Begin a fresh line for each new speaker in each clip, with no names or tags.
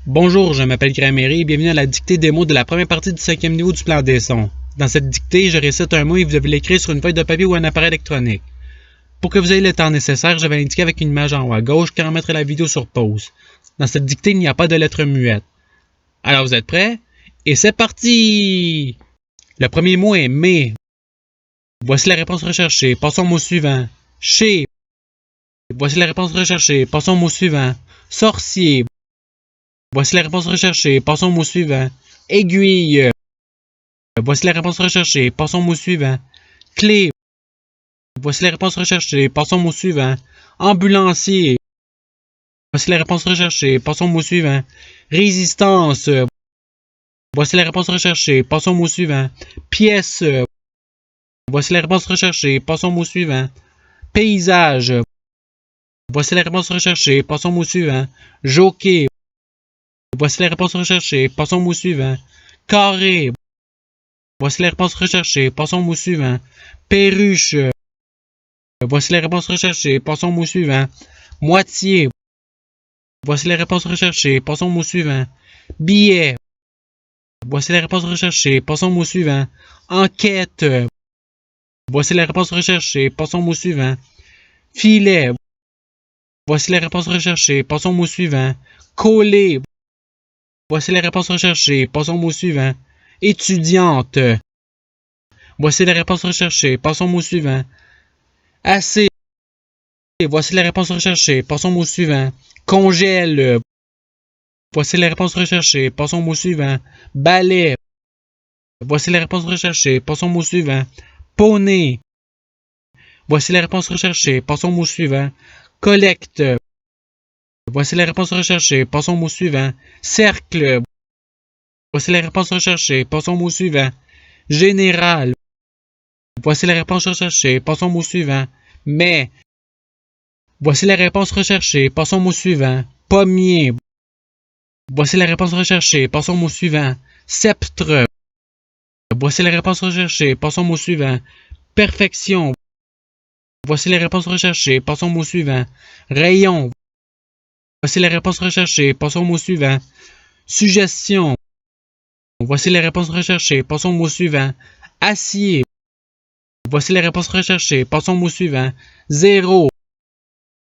Bonjour, je m'appelle Grammaire et bienvenue à la dictée des mots de la première partie du 5e niveau du plan des sons. Dans cette dictée, je récite un mot et vous devez l'écrire sur une feuille de papier ou un appareil électronique. Pour que vous ayez le temps nécessaire, je vais l'indiquer avec une image en haut à gauche car on mettra la vidéo sur pause. Dans cette dictée, il n'y a pas de lettres muettes. Alors vous êtes prêts? Et c'est parti! Le premier mot est mais. Voici la réponse recherchée. Passons au mot suivant. Chez. Voici la réponse recherchée. Passons au mot suivant. Sorcier. Voici la réponse recherchée. Passons au mot suivant. Aiguille. Voici la réponse recherchée. Passons au mot suivant. Clé. Voici la réponse recherchée. Passons au mot suivant. Ambulancier. Voici la réponse recherchée. Passons au mot suivant. Résistance. Voici la réponse recherchée. Passons au mot suivant. Pièce. Voici la réponse recherchée. Passons au mot suivant. Paysage. Voici la réponse recherchée. Passons au mot suivant. Jockey. Voici la réponse recherchée. Passons au mot suivant. Carré. Voici la réponse recherchée. Passons au mot suivant. Perruche. Voici la réponse recherchée. Passons au mot suivant. Moitié. Voici la réponse recherchée. Passons au mot suivant. Billet. Voici la réponse recherchée. Passons au mot suivant. Enquête. Voici la réponse recherchée. Passons au mot suivant. Filet. Voici la réponse recherchée. Passons au mot suivant. Coller. Voici la réponse recherchée. Passons au mot suivant. Étudiante. Voici la réponse recherchée. Passons au mot suivant. Assez. Voici la réponse recherchée. Passons au mot suivant. Congèle. Voici la réponse recherchée. Passons au mot suivant. Balai. Voici la réponse recherchée. Passons au mot suivant. Poney. Voici la réponse recherchée. Passons au mot suivant. Collecte. Voici la réponse recherchée. Passons au mot suivant. Cercle. Voici la réponse recherchée. Passons au mot suivant. Général. Voici la réponse recherchée. Passons au mot suivant. Mais. Voici la réponse recherchée. Passons au mot suivant. Pommier. Voici la réponse recherchée. Passons au mot suivant. Sceptre. Voici la réponse recherchée. Passons au mot suivant. Perfection. Voici la réponse recherchée. Passons au mot suivant. Rayon. Voici la réponse recherchée. Passons au mot suivant. Suggestion. Voici la réponse recherchée. Passons au mot suivant. Acier. Voici la réponse recherchée. Passons au mot suivant. Zéro.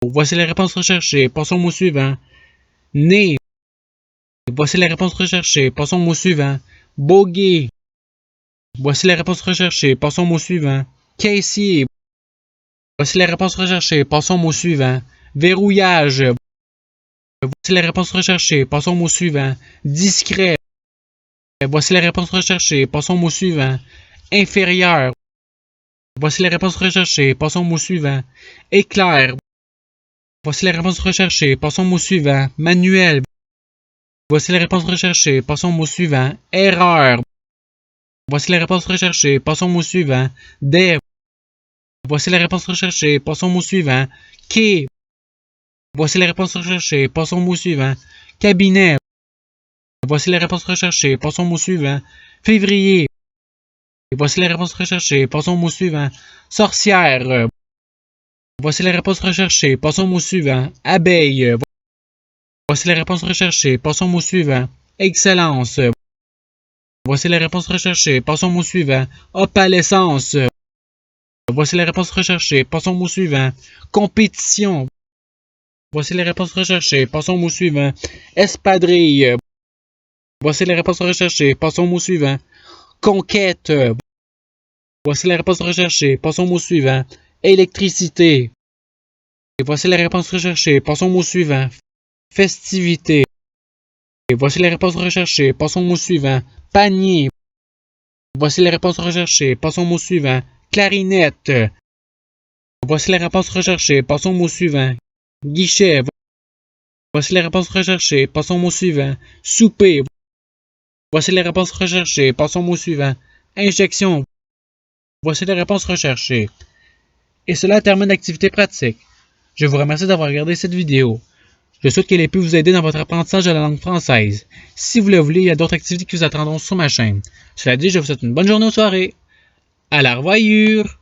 Voici la réponse recherchée. Passons au mot suivant. Né. Voici la réponse recherchée. Passons au mot suivant. Boguer. Voici la réponse recherchée. Passons au mot suivant. Caissier. Voici la réponse recherchée. Passons au mot suivant. Verrouillage. Voici la réponse recherchée. Passons au mot suivant. Discret. Voici la réponse recherchée. Passons au mot suivant. Inférieur. Voici la réponse recherchée. Passons au mot suivant. Éclair. Voici la réponse recherchée. Passons au mot suivant. Manuel. Voici la réponse recherchée. Passons au mot suivant. Erreur. Voici la réponse recherchée. Passons au mot suivant. Des. Voici la réponse recherchée. Passons au mot suivant. Quai. Voici la réponse recherchée. Passons au mot suivant. Cabinet. Voici la réponse recherchée. Passons au mot suivant. Février. Voici la réponse recherchée. Passons au mot suivant. Sorcière. Voici la réponse recherchée. Passons au mot suivant. Abeille. Voici la réponse recherchée. Passons au mot suivant. Excellence. Voici la réponse recherchée. Passons au mot suivant. Opalescence. Voici la réponse recherchée. Passons au mot suivant. Compétition. Voici la réponse recherchée. Passons au mot suivant. Espadrille. Voici la réponse recherchée. Passons au mot suivant. Conquête. Voici la réponse recherchée. Passons au mot suivant. Électricité. Et voici la réponse recherchée. Passons au mot suivant. Festivité. Et voici la réponse recherchée. Passons au mot suivant. Panier. Voici la réponse recherchée. Passons au mot suivant. Clarinette. Voici la réponse recherchée. Passons au mot suivant. Guichet. Voici la réponse recherchée. Passons au mot suivant. Souper. Voici la réponse recherchée. Passons au mot suivant. Injection. Voici la réponse recherchée. Et cela termine l'activité pratique. Je vous remercie d'avoir regardé cette vidéo. Je souhaite qu'elle ait pu vous aider dans votre apprentissage de la langue française. Si vous le voulez, il y a d'autres activités qui vous attendront sur ma chaîne. Cela dit, je vous souhaite une bonne journée ou soirée. À la revoyure!